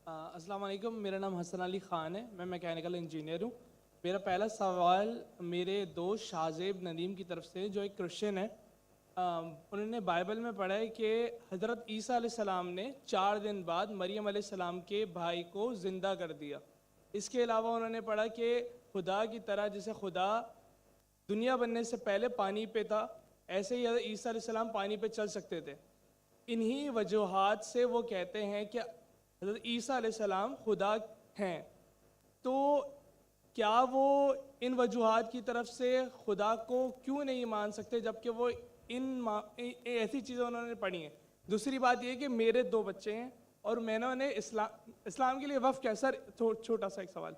अस्सलाम वालेकुम, मेरा नाम हसन अली ख़ान है। मैं मैकेनिकल इंजीनियर हूँ। मेरा पहला सवाल मेरे दोस्त शाहजेब नदीम की तरफ से, जो एक क्रिश्चियन है। उन्होंने बाइबल में पढ़ा है कि हज़रत ईसा अलैहिस्सलाम ने 4 दिन बाद मरियम अलैहिस्सलाम के भाई को ज़िंदा कर दिया। इसके अलावा उन्होंने पढ़ा कि खुदा की तरह जैसे खुदा दुनिया बनने से पहले पानी पे था, ऐसे ही हज़रत ईसा अलैहिस्सलाम पानी पे चल सकते थे। इन्हीं वजूहात से वो कहते हैं कि हज़रत ईसा अलैहिस्सलाम खुदा हैं। तो क्या वो इन वजूहात की तरफ से खुदा को क्यों नहीं मान सकते, जबकि वो ऐसी चीज़ें उन्होंने पढ़ी हैं। दूसरी बात ये कि मेरे 2 बच्चे हैं और मैंने उन्हें इस्लाम के लिए वफ़ किया। सर छोटा सा एक सवाल।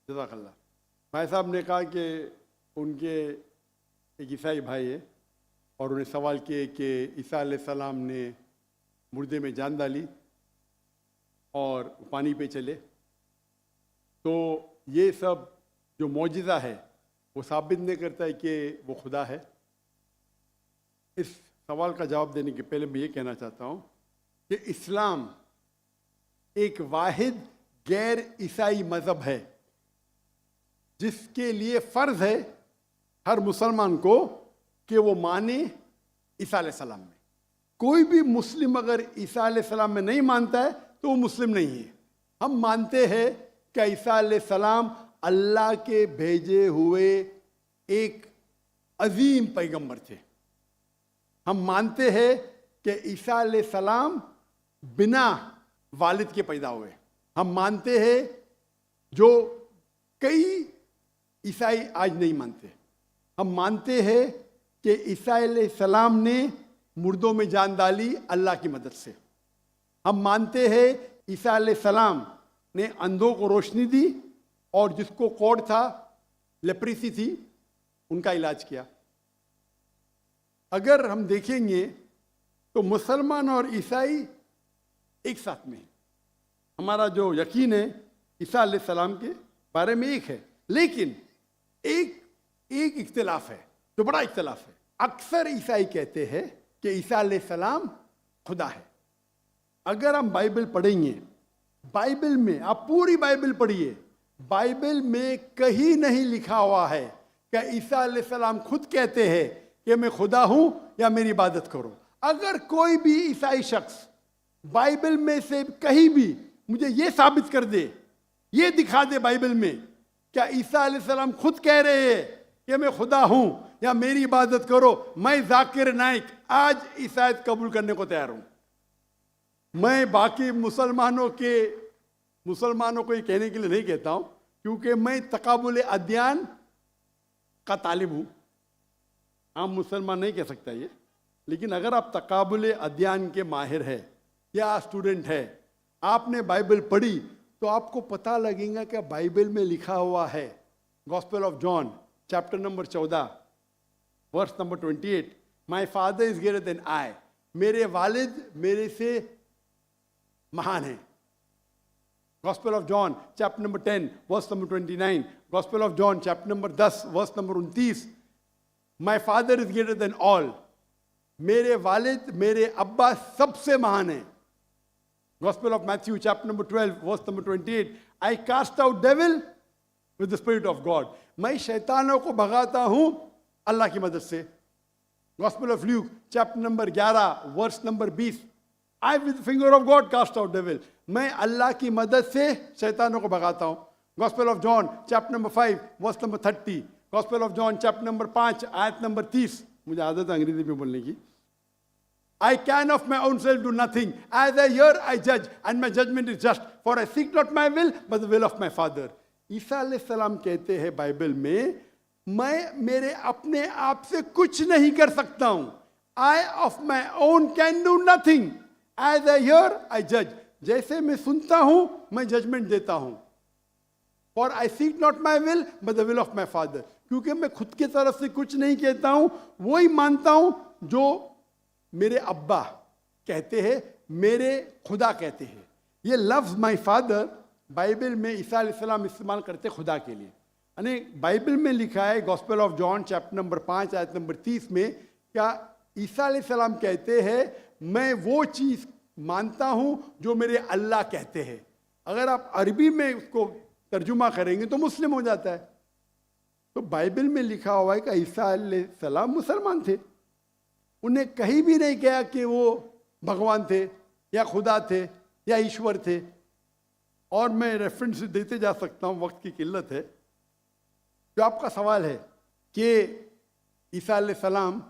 जज़ाकल्लाह। भाई साहब ने कहा कि उनके एक ईसाई भाई है और उन्हें सवाल किए कि ईसा अलैहिस्सलाम ने मुर्दे में जान डाली और पानी पे चले, तो ये सब जो मौजिज़ा है वो साबित नहीं करता है कि वो खुदा है। इस सवाल का जवाब देने के पहले मैं ये कहना चाहता हूँ कि इस्लाम एक वाहिद गैर ईसाई मज़हब है जिसके लिए फ़र्ज़ है हर मुसलमान को कि वो माने ईसा अलैहिस्सलाम में। कोई भी मुस्लिम अगर ईसा अलैहिस्सलाम में नहीं मानता है तो वो मुस्लिम नहीं है। हम मानते हैं कि ईसा अलैहिस्सलाम अल्लाह के भेजे हुए एक अजीम पैगंबर थे। हम मानते हैं कि ईसा अलैहिस्सलाम बिना वालिद के पैदा हुए। हम मानते हैं जो कई ईसाई आज नहीं मानते। हम मानते हैं कि ईसा अलैहिस्सलाम ने मुर्दों में जान डाली अल्लाह की मदद से। हम मानते हैं ईसा अलैहिस्सलाम ने अंधों को रोशनी दी और जिसको कोढ़ था, लेप्रेसी थी, उनका इलाज किया। अगर हम देखेंगे तो मुसलमान और ईसाई एक साथ में। हमारा जो यकीन है ईसा अलैहिस्सलाम के बारे में एक है, लेकिन एक इख्तिलाफ है जो बड़ा इख्तिलाफ है। अक्सर ईसाई कहते हैं कि ईसा अलैहिस्सलाम खुदा है। अगर हम बाइबल पढ़ेंगे, बाइबल में आप पूरी बाइबल पढ़िए, बाइबल में कहीं नहीं लिखा हुआ है कि ईसा अलैहिस्सलाम खुद कहते हैं कि मैं खुदा हूं या मेरी इबादत करो। अगर कोई भी ईसाई शख्स बाइबल में से कहीं भी मुझे ये साबित कर दे, ये दिखा दे बाइबल में क्या ईसा अलैहिस्सलाम खुद कह रहे हैं कि मैं खुदा हूं या मेरी इबादत करो, मैं जाकिर नाइक आज ईसाईयत कबूल करने को तैयार हूं। मैं बाकी मुसलमानों को ये कहने के लिए नहीं कहता हूं, क्योंकि मैं तकाबुल अध्ययन का तालिब हूं। आम मुसलमान नहीं कह सकता ये, लेकिन अगर आप तकाबुल अध्ययन के माहिर है या स्टूडेंट है, आपने बाइबल पढ़ी तो आपको पता लगेगा कि बाइबल में लिखा हुआ है, gospel of John chapter number 14 verse number 28, my father is greater than I, मेरे वालिद मेरे से महान है। Gospel of John chapter number 10 verse number 29, gospel of John chapter number 10 verse number 29, my father is greater than all, मेरे वालिद मेरे अब्बा सबसे महान है। Gospel of Matthew chapter number 12 verse number 28, I cast out devil with the spirit of God, मैं शैतानों को भगाता हूं अल्लाह की मदद से। Gospel of Luke chapter number 11 verse number 20, I with the finger of God cast out devil, मैं अल्लाह की मदद से शैतानों को भगाता हूं। Gospel of John chapter number 5 verse number 30, Gospel of John chapter number 5 आयत नंबर 30, मुझे आदत है अंग्रेजी में बोलने की। I can of my own self do nothing. As I hear, I judge, and my judgment is just. For I seek not my will, but the will of my Father. ईसा अलैहिस्सलाम कहते हैं बाइबल में, मैं मेरे अपने आप से कुछ नहीं कर सकता हूं। I of my own can do nothing. As I hear, I judge. जैसे मैं सुनता हूं, मैं जजमेंट देता हूं। For I seek not my will, but the will of my Father. क्योंकि मैं खुद की तरफ से कुछ नहीं कहता हूं, वही मानता हूं जो मेरे अब्बा कहते हैं, मेरे खुदा कहते हैं। ये लफ्ज़ माई फादर बाइबल में ईसा अलैहिस्सलाम इस्तेमाल करते खुदा के लिए। यानी बाइबल में लिखा है gospel of John chapter number 5 आयत नंबर 30 में, क्या ईसा अलैहिस्सलाम कहते हैं मैं वो चीज मानता हूं जो मेरे अल्लाह कहते हैं। अगर आप अरबी में उसको तर्जुमा करेंगे तो मुस्लिम हो जाता है। तो बाइबल में लिखा हुआ है कि ईसा अलैहिस्सलाम मुसलमान थे, उन्हें कहीं भी नहीं कहा कि वो भगवान थे या खुदा थे या ईश्वर थे। और मैं रेफरेंस देते जा सकता हूँ, वक्त की किल्लत है। जो आपका सवाल है कि ईसा अलैहिस्सलाम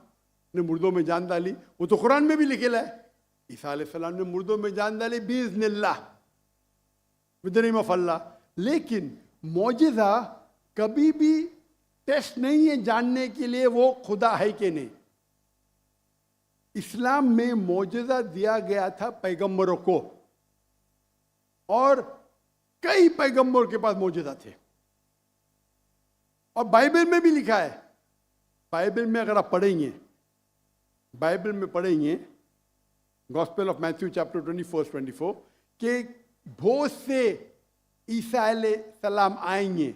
ने मुर्दों में जान डाली, वो तो कुरान में भी लिखेला है, ईसा अलैहिस्सलाम ने मुर्दों में जान डाली बिइज़्निल्लाह, विद द नेम ऑफ अल्लाह। लेकिन मौजिज़ा कभी भी टेस्ट नहीं है जानने के लिए वो खुदा है कि नहीं। इस्लाम में मौजिज़ा दिया गया था पैगंबरों को, और कई पैगंबरों के पास मौजिज़ा थे, और बाइबल में भी लिखा है। बाइबल में अगर आप पढ़ेंगे, बाइबल में पढ़ेंगे गॉस्पेल ऑफ मैथ्यू चैप्टर 24 कि बहुत से ईसा अलैहिस्सलाम आएंगे,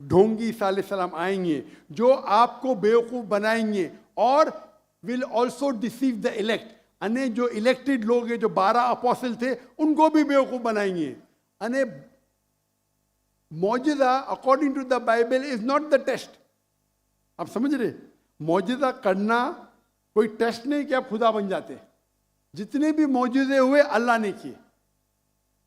ढोंगी ईसा अलैहिस्सलाम आएंगे जो आपको बेवकूफ बनाएंगे, और will also deceive the elect, अने जो इलेक्टेड लोग हैं, जो 12 अपोस्टल थे, उनको भी बेवकूफ बनाएंगे। अने मौजिज़ा according to the Bible is not the test. आप समझ रहे, मौजिज़ा करना कोई टेस्ट नहीं कि आप खुदा बन जाते। जितने भी मौजिज़े हुए अल्लाह ने किए,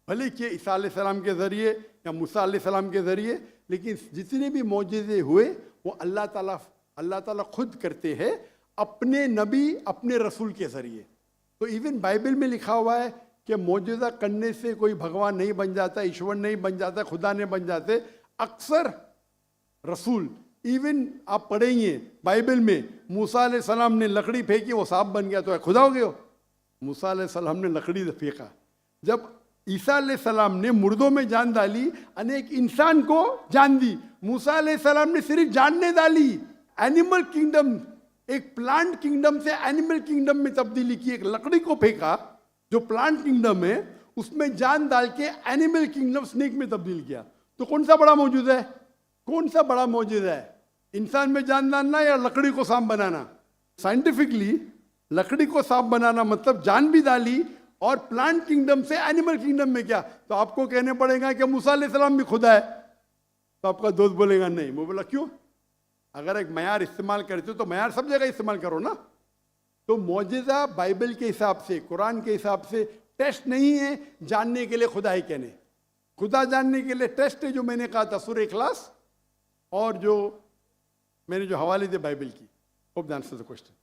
भले कि ईसा अलैहिस्सलाम के ज़रिए या मूसा अलैहिस्सलाम के ज़रिए, लेकिन जितने भी मौजिज़े हुए वो अल्लाह ताला खुद करते हैं अपने नबी, अपने रसूल के ज़रिए। तो इवन बाइबल में लिखा हुआ है कि मौजिज़ा करने से कोई भगवान नहीं बन जाता, ईश्वर नहीं बन जाता, खुदा नहीं बन जाते। अक्सर रसूल, इवन आप पढ़ेंगे बाइबल में, मूसा अलैहिस्सलाम ने लकड़ी फेंकी, वो सांप बन गया, तो खुदा हो गया। मूसा अलैहिस्सलाम ने लकड़ी फेंका। जब ईसा अलैहिस्सलाम ने मुर्दों में जान डाली, अनेक इंसान को जान दी। मूसा अलैहिस्सलाम ने सिर्फ जानने डाली। एनिमल किंगडम, एक प्लांट किंगडम से एनिमल किंगडम में तब्दीली की। एक लकड़ी को फेंका जो प्लांट किंगडम है, उसमें जान डाल के एनिमल किंगडम स्नेक में तब्दील किया। तो कौन सा बड़ा मौजूदा है? कौन सा बड़ा मौजूदा है? इंसान में जान डालना या लकड़ी को सांप बनाना? साइंटिफिकली लकड़ी को सांप बनाना मतलब जान भी डाली, और प्लांट किंगडम से एनिमल किंगडम में क्या? तो आपको कहने पड़ेगा कि मूसा अलैहिस्सलाम भी खुदा है। तो आपका दोस्त बोलेगा नहीं। मैं बोला क्यों? अगर एक मयार इस्तेमाल करते हो तो मयार सब जगह इस्तेमाल करो ना। तो मौजिज़ा बाइबल के हिसाब से, कुरान के हिसाब से टेस्ट नहीं है जानने के लिए खुदा है क्या नहीं। खुदा जानने के लिए टेस्ट है जो मैंने कहा था सूरह इखलास, और जो मैंने जो हवाले दिए बाइबल की। Hope that answers the question.